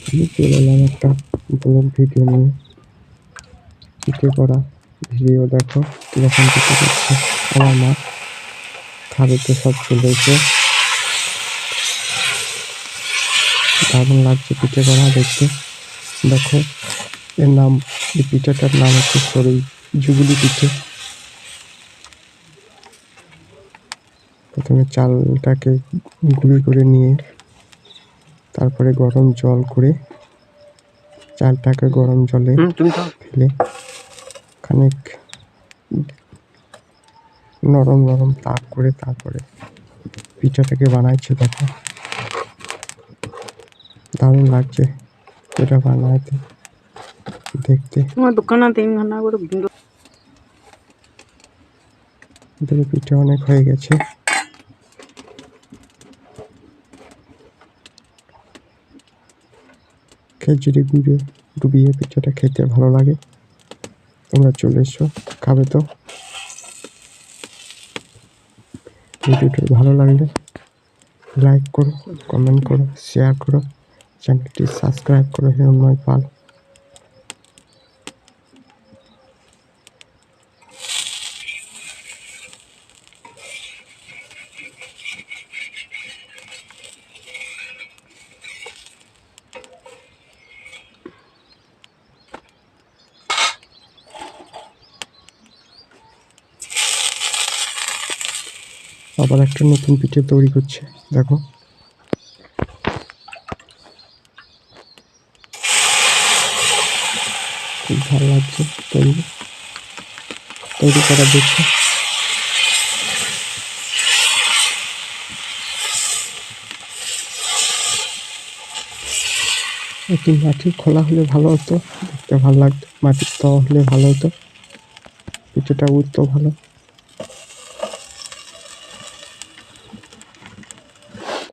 আমি চলে এলাম একটা ব্লগ ভিডিও নিয়ে। পিঠে করা ভিডিও দেখো কিরকম পিঠে করছে আমার মা। খাবে সব চলে এসে, দারুণ লাগছে পিঠে করা দেখতে। দেখো এর নাম, এই পিঠেটার নাম হচ্ছে সরই জুগুলি পিঠে। প্রথমে চালটাকে গুঁড়ি করে নিয়ে তারপরে গরম জল করে চালটাকে গরম জলে ফেলে খানিক নরম নরম তাপ করে তারপরে পিঠাটাকে বানাইছে। দেখো দারুণ লাগছে এটা বানাইতে দেখতে। পিঠে অনেক হয়ে গেছে। খেজুরি গুড়ে ডুবিয়ে পিঠাটা খেতে ভালো লাগে। তোমরা চলে এসো, খাবে তো। ভিডিওটা ভালো লাগলে লাইক করো, কমেন্ট করো, শেয়ার করো, চ্যানেলটি সাবস্ক্রাইব করো হিরণ্ময় পাল। আবার একটা নতুন পিঠে তৈরি করছে দেখো। খুব ভালো লাগছে তৈরি করা দেখতে। একটু মাটির খোলা হলে ভালো হতো, দেখতে ভালো লাগতো। মাটির তওয়া হলে ভালো হতো, পিঠেটা উঠতো ভালো।